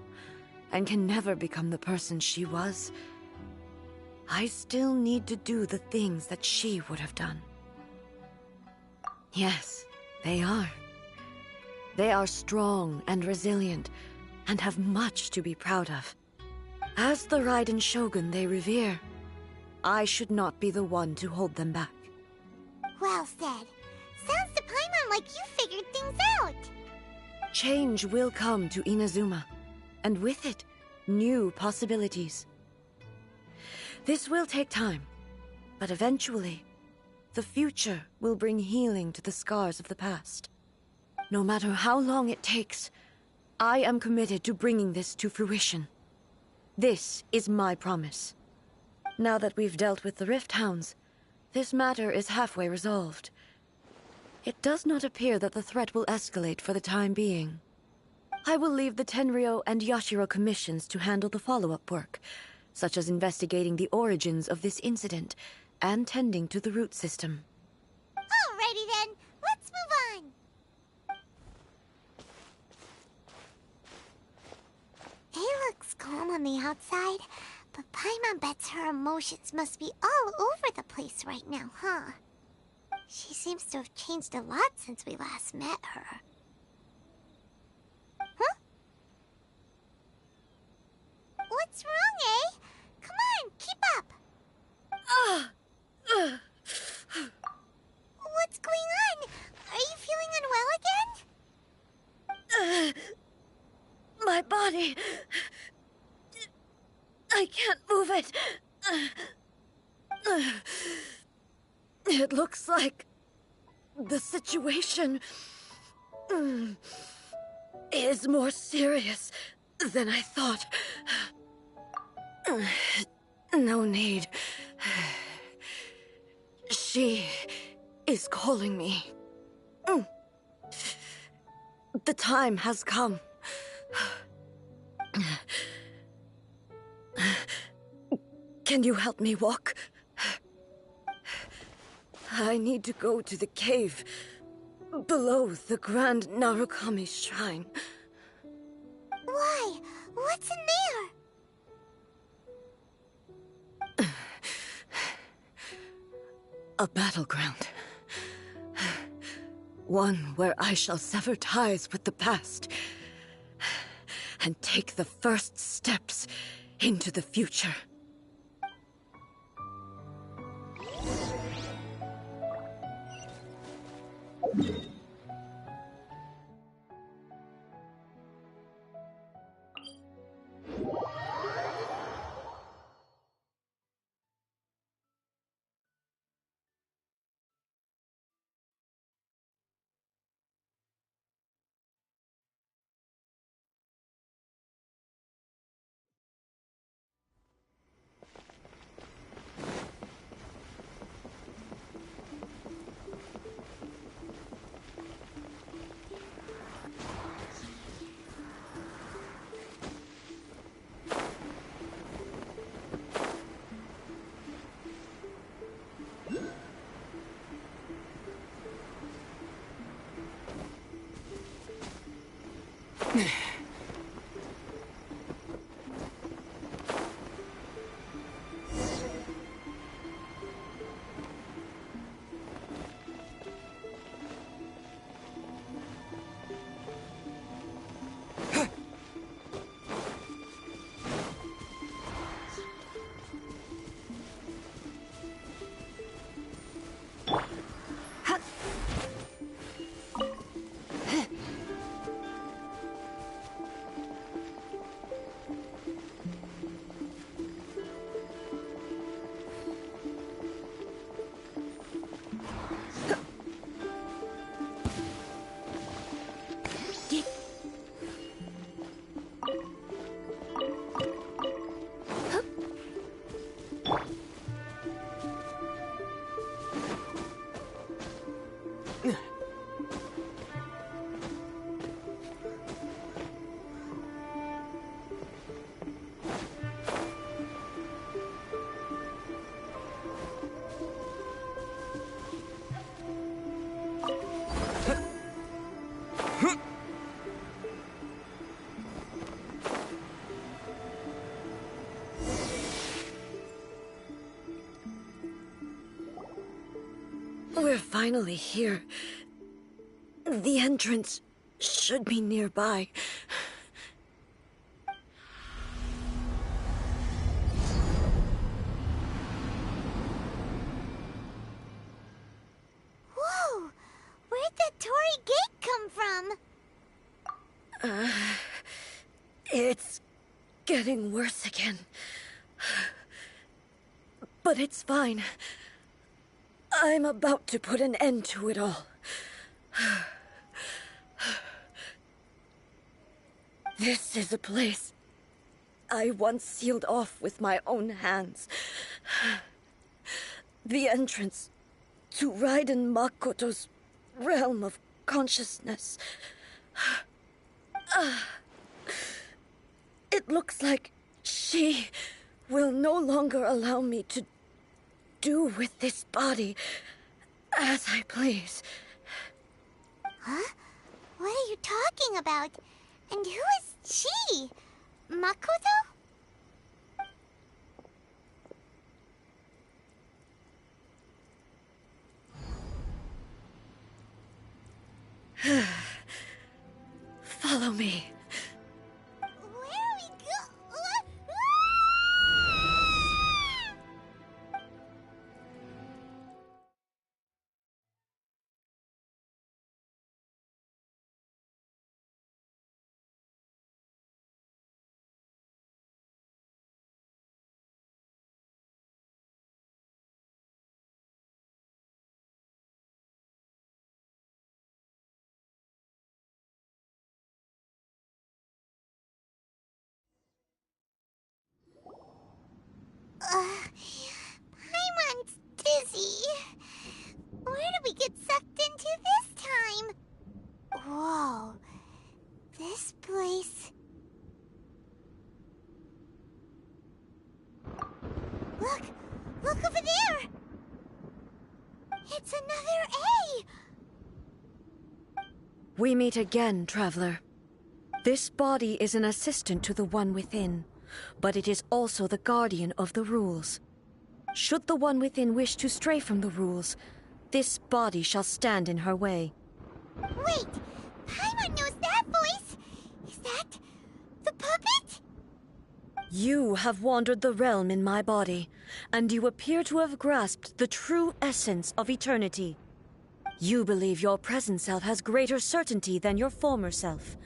and can never become the person she was, I still need to do the things that she would have done. Yes, they are. They are strong and resilient, and have much to be proud of. As the Raiden Shogun they revere, I should not be the one to hold them back. Well said. Sounds to Paimon like you figured things out. Change will come to Inazuma, and with it, new possibilities. This will take time, but eventually, the future will bring healing to the scars of the past. No matter how long it takes, I am committed to bringing this to fruition. This is my promise. Now that we've dealt with the Rift Hounds, this matter is halfway resolved. It does not appear that the threat will escalate for the time being. I will leave the Tenryo and Yashiro commissions to handle the follow-up work, such as investigating the origins of this incident and tending to the root system. Alrighty then, let's move on. It looks calm on the outside, but Paimon bets her emotions must be all over the place right now, huh? She seems to have changed a lot since we last met her. Huh? What's wrong, eh? Come on, keep up! What's going on? Are you feeling unwell again? My body... I can't move it. It looks like the situation is more serious than I thought. No need. She is calling me. The time has come. Can you help me walk? I need to go to the cave below the Grand Narukami Shrine. Why? What's in there? A battleground. One where I shall sever ties with the past and take the first steps into the future. We're finally here. The entrance should be nearby. Whoa! Where'd the Torii Gate come from? It's getting worse again. But it's fine. I'm about to put an end to it all. This is a place I once sealed off with my own hands. The entrance to Raiden Makoto's realm of consciousness. It looks like she will no longer allow me to do with this body as I please. Huh? What are you talking about? And who is she? Makoto? Follow me. Where are we go? Paimon's dizzy. Where did we get sucked into this time? Whoa. This place... Look, We meet again, traveler. This body is an assistant to the one within, but it is also the guardian of the rules. Should the one within wish to stray from the rules, this body shall stand in her way. Wait! Paimon knows that voice! Is that the puppet? You have wandered the realm in my body, and you appear to have grasped the true essence of eternity. You believe your present self has greater certainty than your former self.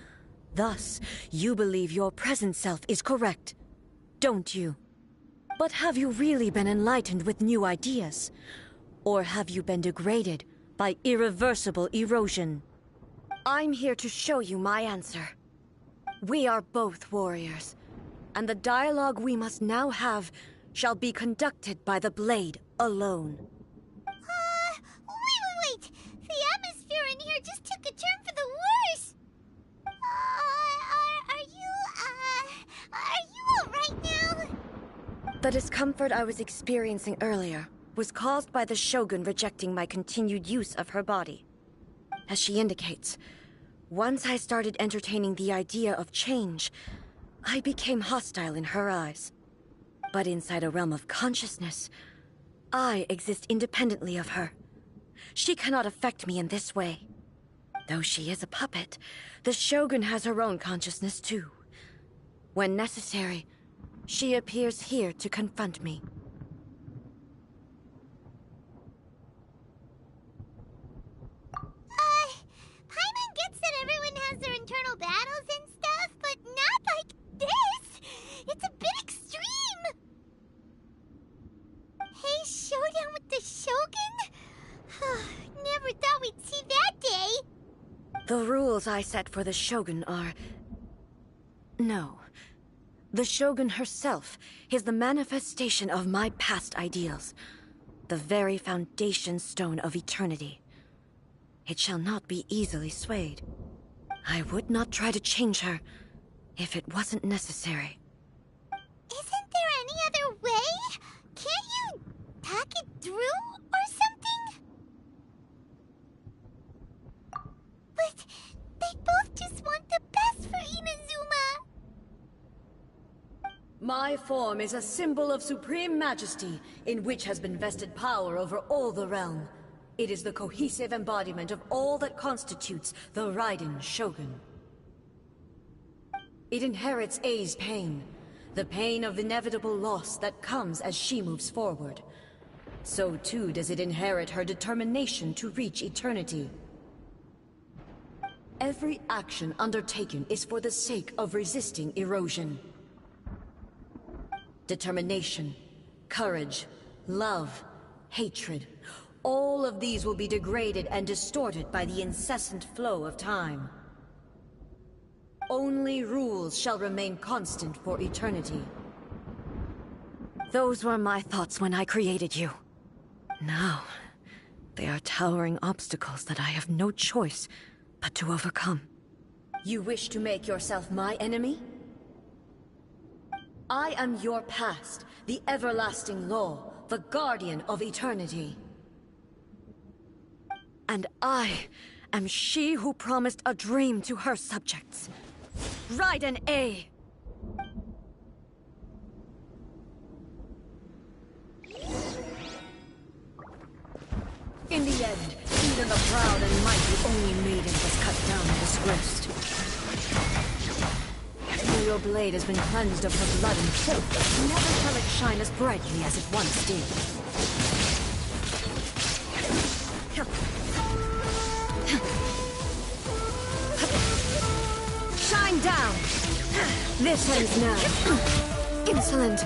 Thus, you believe your present self is correct, don't you? But have you really been enlightened with new ideas? Or have you been degraded by irreversible erosion? I'm here to show you my answer. We are both warriors, and the dialogue we must now have shall be conducted by the blade alone. Wait! The atmosphere in here just took a turn for the worse! Are you alright now? The discomfort I was experiencing earlier was caused by the Shogun rejecting my continued use of her body. As she indicates, once I started entertaining the idea of change, I became hostile in her eyes. But inside a realm of consciousness, I exist independently of her. She cannot affect me in this way. Though she is a puppet, the Shogun has her own consciousness too. When necessary, she appears here to confront me. Paimon gets that everyone has their internal battles and stuff, but not like this! It's a bit extreme! Hey, showdown with the Shogun? Never thought we'd see that day! The rules I set for the Shogun are... No. The Shogun herself is the manifestation of my past ideals. The very foundation stone of eternity. It shall not be easily swayed. I would not try to change her if it wasn't necessary. Isn't there any other way? Can't you talk it through or something? But they both just want the best for Inazuma. My form is a symbol of supreme majesty, in which has been vested power over all the realm. It is the cohesive embodiment of all that constitutes the Raiden Shogun. It inherits Ei's pain, the pain of inevitable loss that comes as she moves forward. So too does it inherit her determination to reach eternity. Every action undertaken is for the sake of resisting erosion. Determination, courage, love, hatred, all of these will be degraded and distorted by the incessant flow of time. Only rules shall remain constant for eternity. Those were my thoughts when I created you. Now, they are towering obstacles that I have no choice but to overcome. You wish to make yourself my enemy? I am your past, the everlasting law, the guardian of eternity. And I am she who promised a dream to her subjects. Raiden A. In the end, even the proud and mighty only maiden was cut down and disgraced. Though your blade has been cleansed of her blood and filth, never shall it shine as brightly as it once did. Shine down! This ends now. Insolent!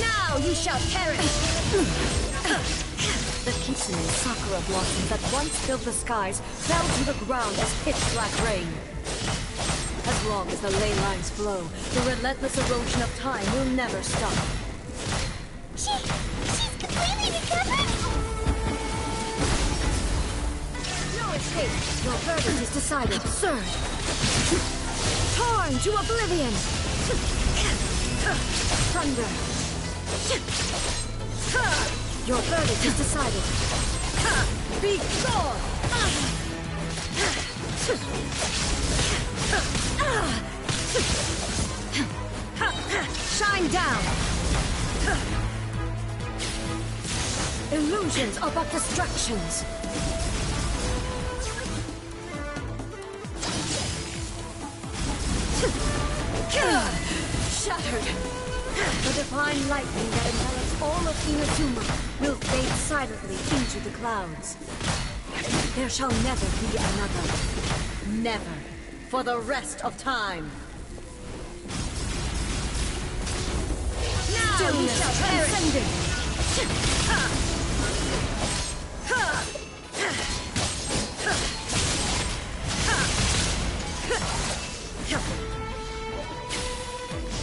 Now you shall perish! The Kitsune sakura blossoms that once filled the skies fell to the ground as pitch-black rain. As long as the ley lines flow, the relentless erosion of time will never stop. She's completely recovered? No escape! Your verdict is decided. Surge! Torn to oblivion! Thunder! Your verdict is decided. Be gone! Shine down! Illusions are but distractions. Shattered! The divine lightning that envelops all of Inazuma will fade silently into the clouds. There shall never be another. Never. For the rest of time. Now you shall transcend.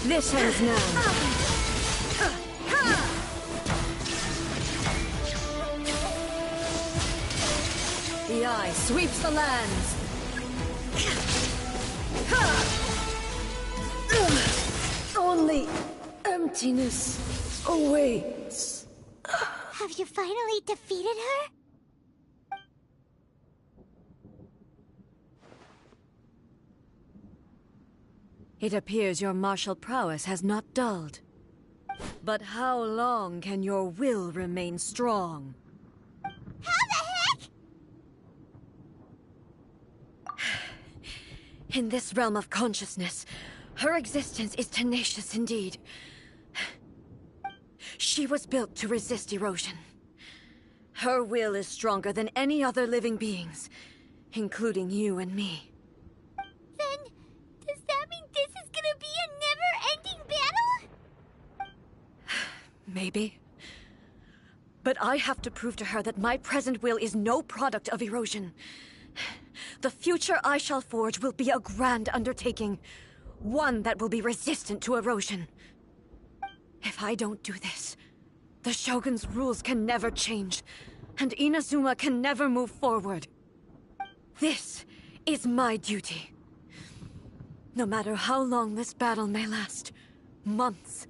This ends now. The eye sweeps the lands. Only emptiness awaits. Have you finally defeated her? It appears your martial prowess has not dulled. But how long can your will remain strong? How the heck? In this realm of consciousness, her existence is tenacious indeed. She was built to resist erosion. Her will is stronger than any other living beings, including you and me. Then, does that mean this is gonna be a never-ending battle? Maybe. But I have to prove to her that my present will is no product of erosion. The future I shall forge will be a grand undertaking. One that will be resistant to erosion. If I don't do this, the Shogun's rules can never change, and Inazuma can never move forward. This is my duty. No matter how long this battle may last, months,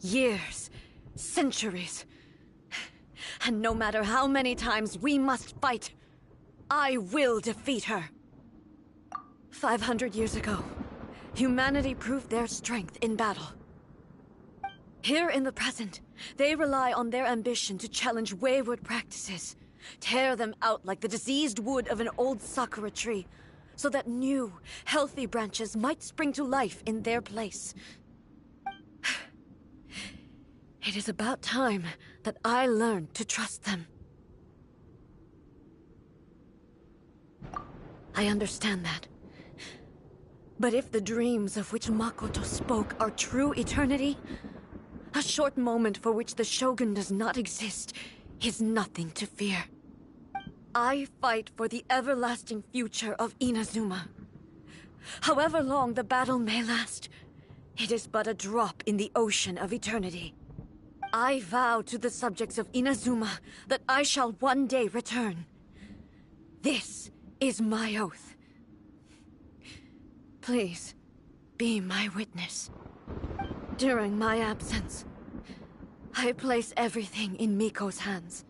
years, centuries, and no matter how many times we must fight, I will defeat her. 500 years ago, humanity proved their strength in battle. Here in the present, they rely on their ambition to challenge wayward practices, tear them out like the diseased wood of an old sakura tree, so that new, healthy branches might spring to life in their place. It is about time that I learned to trust them. I understand that. But if the dreams of which Makoto spoke are true eternity, a short moment for which the Shogun does not exist is nothing to fear. I fight for the everlasting future of Inazuma. However long the battle may last, it is but a drop in the ocean of eternity. I vow to the subjects of Inazuma that I shall one day return. This is my oath. Please, be my witness. During my absence, I place everything in Miko's hands.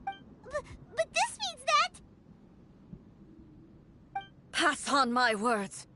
But this means that... Pass on my words.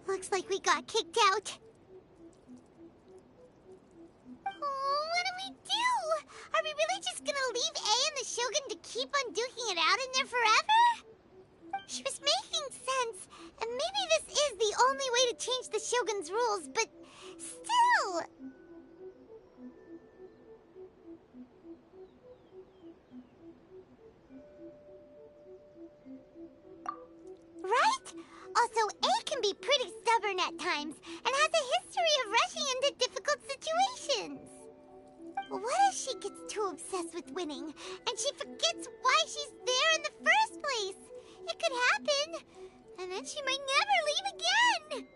Looks like we got kicked out. Oh, what do we do? Are we really just gonna leave A and the Shogun to keep on duking it out in there forever? She was making sense, and maybe this is the only way to change the Shogun's rules, but still... Also, A can be pretty stubborn at times and has a history of rushing into difficult situations. What if she gets too obsessed with winning and she forgets why she's there in the first place? It could happen, and then she might never leave again.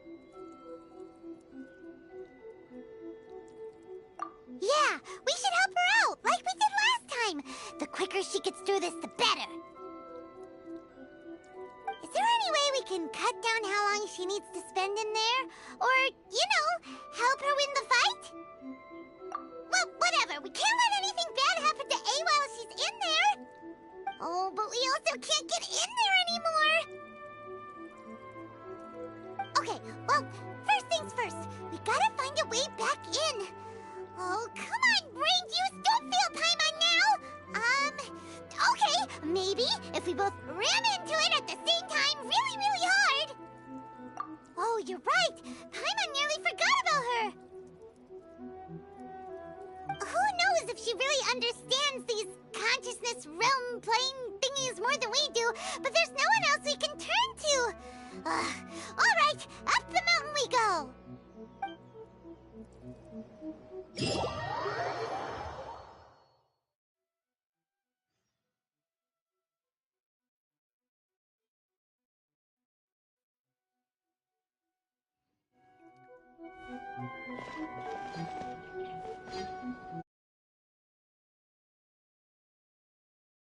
Yeah, we should help her out, like we did last time. The quicker she gets through this, the better. Is there any way we can cut down how long she needs to spend in there? Or, you know, help her win the fight? Well, whatever. We can't let anything bad happen to A while she's in there. Oh, but we also can't get in there anymore. Okay, well, first things first. We gotta find a way back in. Oh, come on, brain juice. Don't fail Paimon now. Okay, maybe if we both ram into it at the same time really, really hard. Oh, you're right. Paimon nearly forgot about her. Who knows if she really understands these consciousness realm plane thingies more than we do, but there's no one else we can turn to. All right, up the mountain we go.